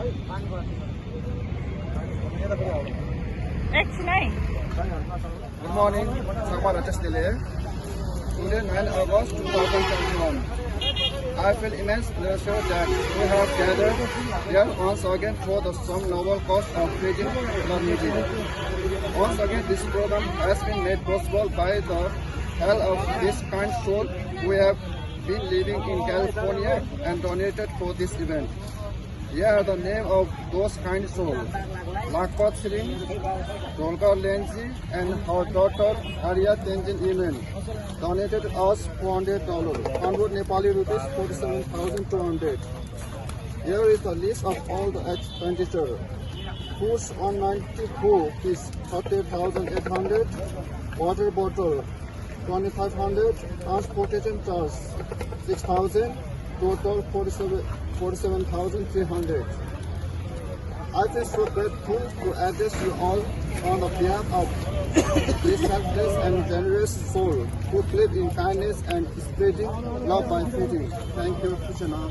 Good morning, Sakma Rajesh Dile. Today 9 August 2021. I feel immense pleasure that we have gathered here once again for the some noble cause of feeding the needy. Once again, this program has been made possible by the help of this kind soul who have been living in California and donated for this event. Here are the name of those kind souls: Lakpat Singh, Dolkar Lenzi, and our daughter Arya Tenzin Iman donated us $400, convert Nepali rupees 47,200. Here is the list of all the expenditure. Foods 192 is 30,800, water bottle 2,500, transportation charge 6,000, total 47,300. I feel so grateful to address you all on the behalf of this selfless and generous soul who believe in kindness and spreading love by feeding. Thank you, Krishna.